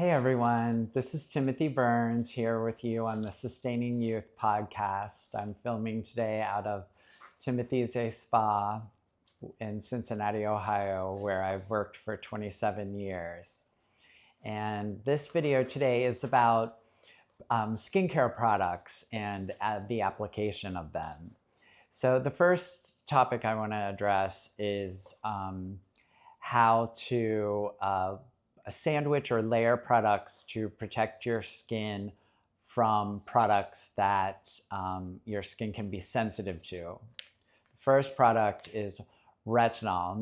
Hey everyone, this is Timothy Burns here with you on the Sustaining Youth podcast. I'm filming today out of Timothy's A Spa in Cincinnati, Ohio, where I've worked for 27 years. And this video today is about skincare products and the application of them. So the first topic I want to address is how to sandwich or layer products to protect your skin from products that your skin can be sensitive to. The first product is retinol,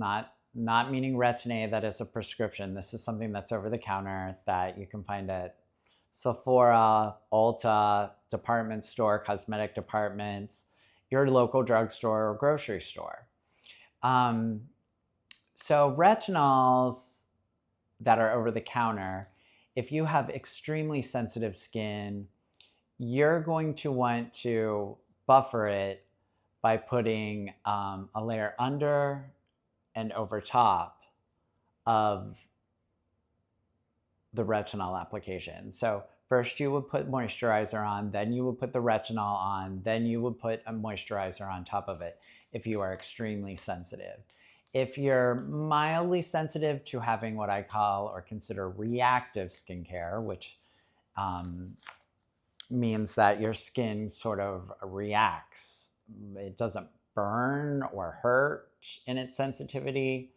not meaning Retin-A, that is a prescription. This is something that's over the counter that you can find at Sephora, Ulta, department store, cosmetic departments, your local drugstore or grocery store. So retinols that are over the counter, if you have extremely sensitive skin, you're going to want to buffer it by putting a layer under and over top of the retinol application. So first you would put moisturizer on, then you would put the retinol on, then you would put a moisturizer on top of it if you are extremely sensitive. If you're mildly sensitive to having what I call or consider reactive skincare, which means that your skin sort of reacts. It doesn't burn or hurt in its sensitivity,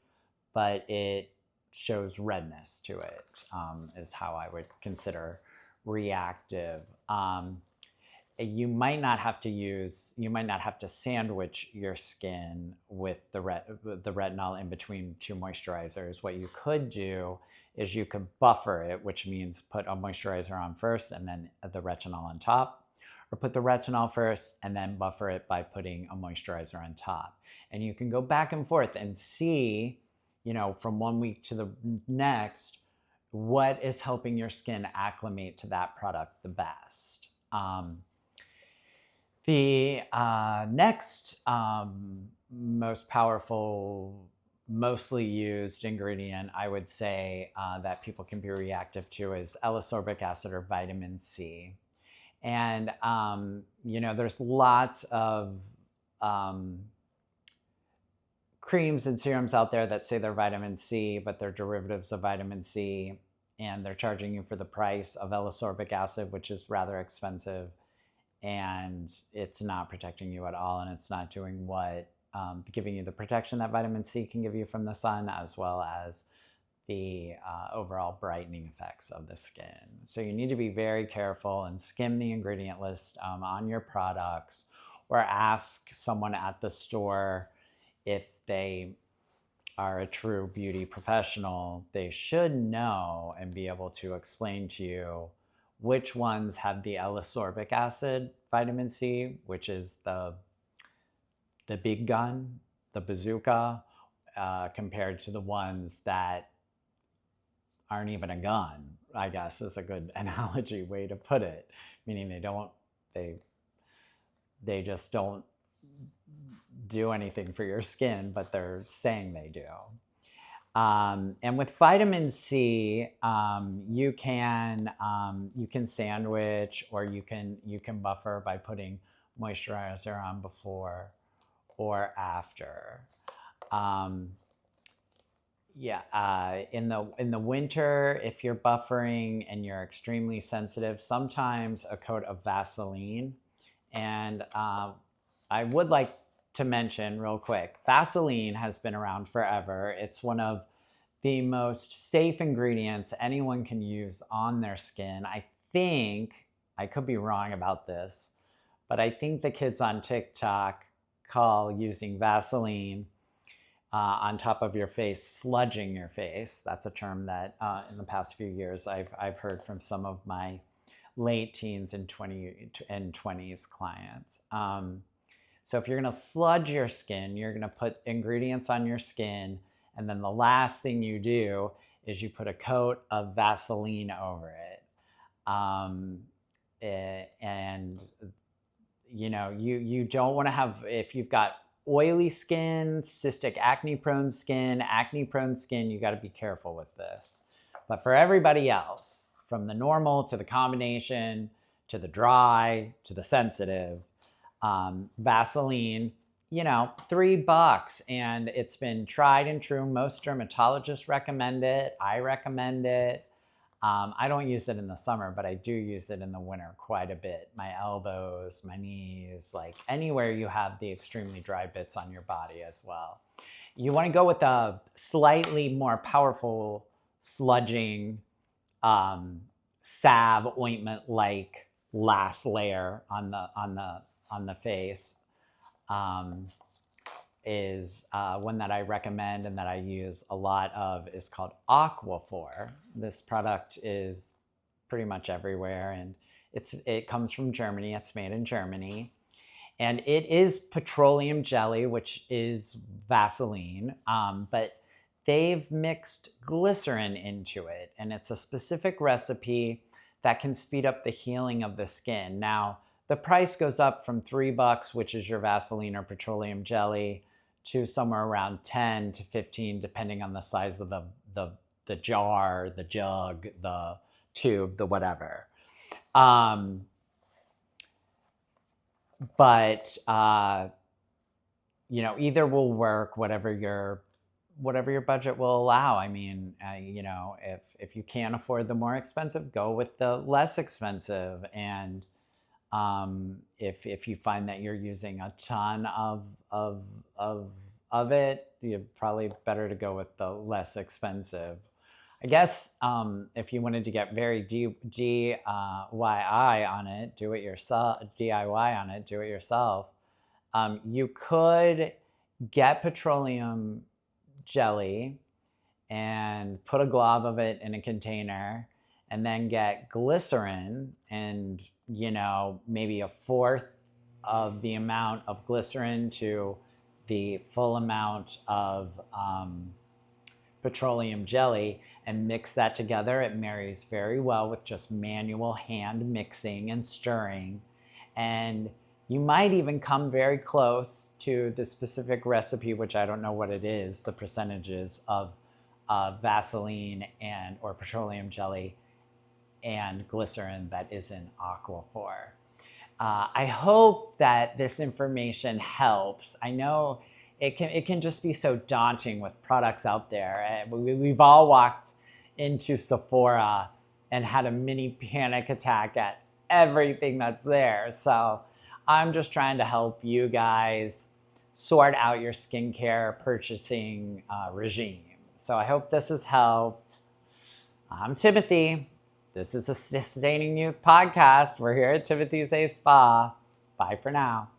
but it shows redness to it, is how I would consider reactive. You might not have to sandwich your skin with the retinol in between two moisturizers. What you could do is you could buffer it, which means put a moisturizer on first and then the retinol on top, or put the retinol first and then buffer it by putting a moisturizer on top. And you can go back and forth and see, from 1 week to the next, what is helping your skin acclimate to that product the best. The next most powerful, mostly used ingredient, I would say, that people can be reactive to is L-ascorbic acid or vitamin C. And, there's lots of creams and serums out there that say they're vitamin C, but they're derivatives of vitamin C, and they're charging you for the price of L-ascorbic acid, which is rather expensive. And it's not protecting you at all, and it's not doing giving you the protection that vitamin C can give you from the sun, as well as the overall brightening effects of the skin. So you need to be very careful and skim the ingredient list on your products, or ask someone at the store if they are a true beauty professional. They should know and be able to explain to you which ones have the L-ascorbic acid vitamin C, which is the big gun, the bazooka, compared to the ones that aren't even a gun, I guess is a good analogy way to put it. Meaning they just don't do anything for your skin, but they're saying they do. And with vitamin C, you can sandwich, or you can buffer by putting moisturizer on before or after. In the winter, if you're buffering and you're extremely sensitive, sometimes a coat of Vaseline. And I would like to mention real quick, Vaseline has been around forever. It's one of the most safe ingredients anyone can use on their skin. I think, I could be wrong about this, but I think the kids on TikTok call using Vaseline on top of your face sludging your face. That's a term that in the past few years I've heard from some of my late teens and 20s clients. So if you're going to sludge your skin, you're going to put ingredients on your skin, and then the last thing you do is you put a coat of Vaseline over it. And you don't want to have, if you've got oily skin, cystic acne prone skin, you got to be careful with this. But for everybody else, from the normal to the combination to the dry to the sensitive. Vaseline, $3, and it's been tried and true. Most dermatologists recommend it. I recommend it. I don't use it in the summer, but I do use it in the winter quite a bit. My elbows, my knees, like anywhere you have the extremely dry bits on your body as well. You want to go with a slightly more powerful sludging salve ointment-like last layer on the face. Is one that I recommend and that I use a lot of is called Aquaphor. This product is pretty much everywhere, and it comes from Germany. It's made in Germany, and it is petroleum jelly, which is Vaseline, but they've mixed glycerin into it, and it's a specific recipe that can speed up the healing of the skin. Now, the price goes up from $3, which is your Vaseline or petroleum jelly, to somewhere around 10 to 15, depending on the size of the jar, the jug, the tube, the whatever. But either will work, whatever your budget will allow. I mean, if you can't afford the more expensive, go with the less expensive. And if you find that you're using a ton of it, you're probably better to go with the less expensive. I guess if you wanted to get very DIY on it, do it yourself. You could get petroleum jelly and put a glob of it in a container, and then get glycerin and, maybe a fourth of the amount of glycerin to the full amount of petroleum jelly, and mix that together. It marries very well with just manual hand mixing and stirring. And you might even come very close to the specific recipe, which I don't know what it is, the percentages of Vaseline or petroleum jelly and glycerin that is in Aquaphor. I hope that this information helps. I know it can just be so daunting with products out there. We've all walked into Sephora and had a mini panic attack at everything that's there. So I'm just trying to help you guys sort out your skincare purchasing regime. So I hope this has helped. I'm Timothy. This is a Sustaining Youth podcast. We're here at Timothy's A Spa. Bye for now.